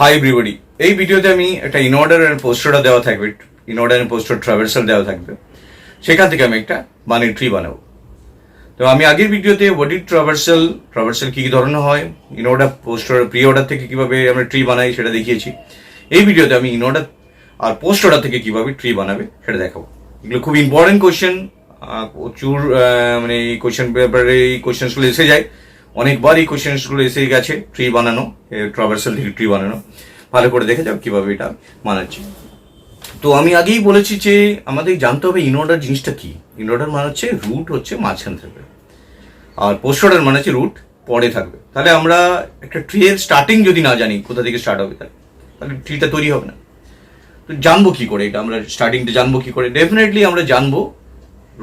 Hi everybody, এই ভিডিওতে আমি একটা ইনঅর্ডার এন্ড পোস্ট অর্ডার দেওয়া থাকবে, ইনঅর্ডার এন্ড পোস্ট অর্ডার ট্রাভার্সাল দেওয়া থাকবে, সেখান থেকে আমি একটা মানি ট্রি বানাবো। তো আমি আগের ভিডিওতে বডি ট্রাভার্সাল কি ধরনের হয়, ইনঅর্ডার পোস্ট অর্ডার প্রি অর্ডার থেকে কিভাবে আমরা ট্রি বানাই সেটা দেখিয়েছি। এই ভিডিওতে আমি ইনঅর্ডার আর পোস্ট অর্ডার থেকে কিভাবে ট্রি বানাবে সেটা দেখাবো। এগুলো খুব ইম্পর্টেন্ট কোয়েশ্চেন, প্রচুর মানে এই কোয়েশ্চেন পেপারে এই কোয়েশ্চেনগুলো এসে যায়, অনেকবার এই কোয়েশ্চেনগুলো এসে গেছে। ট্রি বানানো, ট্রাভার্সাল থেকে ট্রি বানানো, ভালো করে দেখে যাও কিভাবে এটা বানাচ্ছি। তো আমি আগেই বলেছি যে আমাদের জানতে হবে ইনঅর্ডার জিনিসটা কি। ইনঅর্ডার মানে হচ্ছে রুট হচ্ছে মাঝখানে থাকবে, আর পোস্ট অর্ডার মানে হচ্ছে রুট পরে থাকবে। তাহলে আমরা একটা ট্রি এর স্টার্টিং যদি না জানি কোথা থেকে স্টার্ট হবে, তাহলে ট্রিটা তৈরি হবে না। তো জানবো কি করে এটা, আমরা স্টার্টিংটা জানবো কি করে? ডেফিনেটলি আমরা জানবো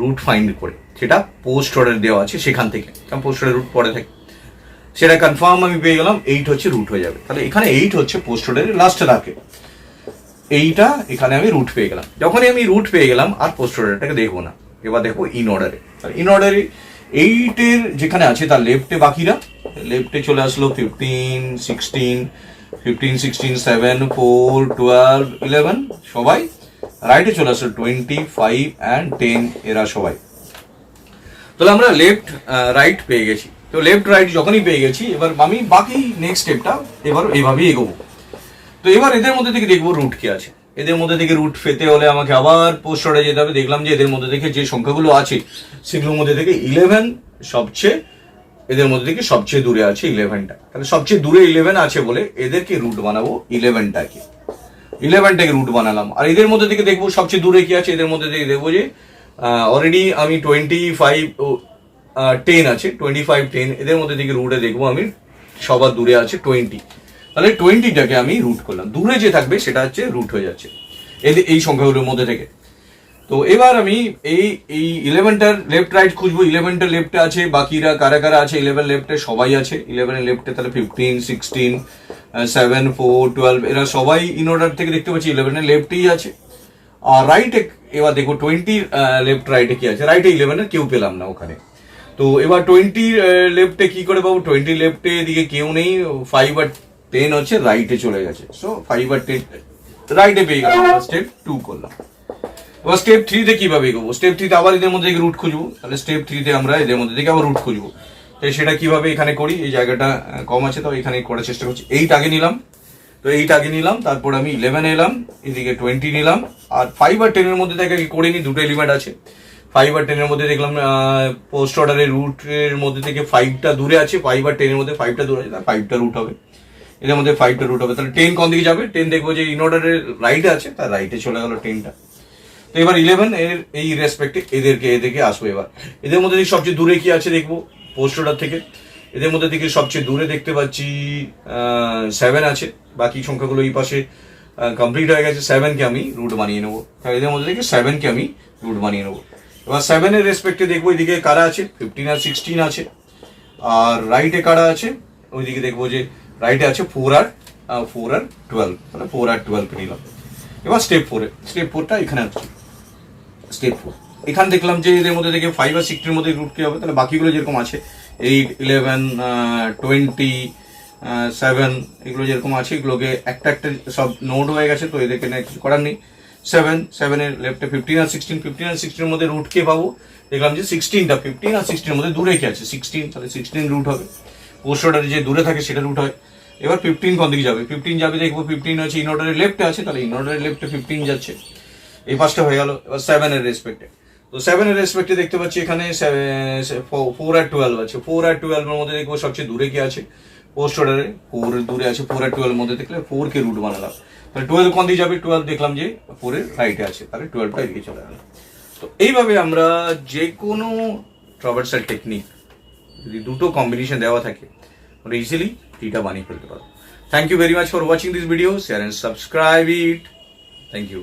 রুট ফাইন্ড করে, সেটা পোস্ট অর্ডার দেওয়া আছে সেখান থেকে, কারণ পোস্ট অর্ডার রুট পরে থাকে। সেটা কনফার্ম আমি পেয়ে গেলাম, 8 হচ্ছে রুট হয়ে যাবে। তাহলে এখানে 8 হচ্ছে পোস্ট অর্ডারের লাস্টে থাকে, এইটা এখানে আমি রুট পেয়ে গেলাম। যখনই আমি রুট পেয়ে গেলাম আর পোস্ট অর্ডারটাকে দেখবো না, এবার দেখবো ইন অর্ডারে। ইন অর্ডারে 8-এর যেখানে আছে তার লেফটে বাকিরা, লেফটে চলে আসলো 15, 16, 7, 4, 12, 11 সবাই। রাইটে চলে আসলো 25 and 10, এরা সবাই। তাহলে আমরা লেফট রাইট পেয়ে গেছি। তো লেফট রাইট যখনই পেয়ে গেছি, এবার আমি বাকি নেক্সট স্টেপটা এবার এইভাবেই এগোবো। তো এবার এদের মধ্যে থেকে দেখবো রুট কি আছে। এদের মধ্যে থেকে রুট পেতে হলে আমাকে আবার পোস্ট অর্ডারে যেতে হবে। দেখলাম যে এদের মধ্যে থেকে যে সংখ্যাগুলো আছে সেগুলোর মধ্যে থেকে 11 সবচেয়ে, এদের মধ্যে থেকে সবচেয়ে দূরে আছে 11টা। তাহলে সবচেয়ে দূরে 11 আছে বলে এদেরকে রুট বানাবো 11টাকে রুট বানালাম। আর এদের মধ্যে থেকে দেখবো সবচেয়ে দূরে কি আছে। এদের মধ্যে থেকে দেখবো যে অলরেডি আমি 25 10 আছে, 25 10, এদের মধ্যে থেকে রুটে দেখবো আমি সবার দূরে আছে 20। তাহলে 20টাকে আমি রুট করলাম, দূরে যে থাকবে সেটা হচ্ছে রুট হয়ে যাচ্ছে এই সংখ্যাগুলোর মধ্যে থেকে। তো এবার আমি এই 11টার লেফট রাইট খুঁজবো। 11টা লেফটে আছে, বাকিরা কারা কারা আছে 11 লেফটে? সবাই আছে 11 লেফটে। তাহলে 15, 16, 7, 4, 12 এরা সবাই ইন অর্ডার থেকে দেখতে পাচ্ছি 11 লেফটেই আছে। আর রাইটে এবার দেখো 20 লেফট রাইটে কি আছে? রাইটে 11 কেউ পেলাম না ওখানে। তো এবার 20 লেফটে কি করে পাবো? 20 লেফটে দিকে কেউ নেই, 5 আর 10 হচ্ছে রাইটে চলে গেছে। সো 5 আর 10 রাইটে পেয়ে গেলাম। স্টেপ 2 করলাম। এবার স্টেপ 3-তে কিভাবে এগোবো? স্টেপ 3-তে আবার এদের মধ্যে থেকে রুট খুঁজবো। তাহলে স্টেপ 3-তে আমরা এদের মধ্যে থেকে আবার রুট খুঁজবো। তো সেটা কিভাবে এখানে করি, এই জায়গাটা কম আছে তো এখানে করার চেষ্টা করছি। 8 আগে নিলাম, তো 8 আগে নিলাম, তারপর আমি 11 এলাম, এদিকে 20 নিলাম, আর 5 আর 10 এর মধ্যে থেকে করে নি, দুটো এলিমেন্ট আছে। 5 আর 10 এর মধ্যে দেখলাম পোস্ট অর্ডারের রুটের মধ্যে থেকে 5টা দূরে আছে, 5 আর 10 এর মধ্যে 5টা দূরে আছে, তাহলে 5টা রুট হবে। এদের মধ্যে 5টা রুট হবে। তাহলে 10 কোন দিকে যাবে? 10 দেখবো যে ইন অর্ডারের রাইটে আছে, তার রাইটে চলে গেল 10টা। তো এবার 11 এর এই রেসপেক্টে এদেরকে আসবো। এবার এদের মধ্যে থেকে সবচেয়ে দূরে কি আছে দেখবো পোস্ট অর্ডার থেকে। এদের মধ্যে থেকে সবচেয়ে দূরে দেখতে পাচ্ছি 7 আছে, বাকি সংখ্যাগুলো এই পাশে কমপ্লিট হয়ে গেছে। 7কে আমি রুট বানিয়ে নেবো। এদের মধ্যে থেকে 7কে আমি রুট বানিয়ে নেবো। এবার 7 এর রেসপেক্টে দেখবো এদিকে কারা আছে, 15 আর 16 আছে। আর রাইটে কারা আছে, ওইদিকে দেখবো যে রাইটে আছে 4 আর 12। তাহলে 4 আর 12 নিলাম। এবার স্টেপ 4টা এখানে আছে। স্টেপ 4 এখানে দেখলাম যে এদের মধ্যে থেকে 5 আর 6 এর মধ্যে রুট কি হবে? তাহলে বাকিগুলো যেরকম আছে 8, 11, 20, 7 এগুলো যেরকম আছে, এগুলোকে একটা একটা সব নোড হয়ে গেছে, তো এদেরকে কিছু করার নেই। 7 এর লেফটে 15 আর 16 এর মধ্যে রুট কে পাবো? দেখলাম যে 16টা 15 আর 16 এর মধ্যে দূরে কি আছে? 16, তাহলে 16 রুট হবে। পোস্ট অর্ডারে যে দূরে থাকে সেটা রুট হয়। এবার 15 কোন দিকে যাবে? 15 যাবে দেখবো 15 হচ্ছে ইন অর্ডারের লেফটে আছে, তাহলে ইন অর্ডারের লেফটে 15 যাচ্ছে। এই পাঁচটা হয়ে গেল। এবার 7 এর রেসপেক্টে, তো 7 এর রেসপেক্টে দেখতে পাচ্ছি এখানে 4 আর 12 আছে। 4 আর 12 এর মধ্যে দেখবো সবচেয়ে দূরে কি আছে পোস্ট অর্ডারে? 4 দূরে আছে। 4 আর 12 এর মধ্যে দেখলে 4 কে রুট বানালাম। তাহলে 12 কোন দিকে যাবে? 12 দেখলাম যে 4 এর রাইটে আছে, তাহলে 12টা এদিকে চলে গেল। তো এইভাবে আমরা যে কোনো ট্রাভার্সাল টেকনিক যদি দুটো কম্বিনেশন দেওয়া থাকে আমরা ইজিলি ট্রিটা বানিয়ে ফেলতে পারবো। Thank you very much for watching this video. Share and subscribe it. Thank you.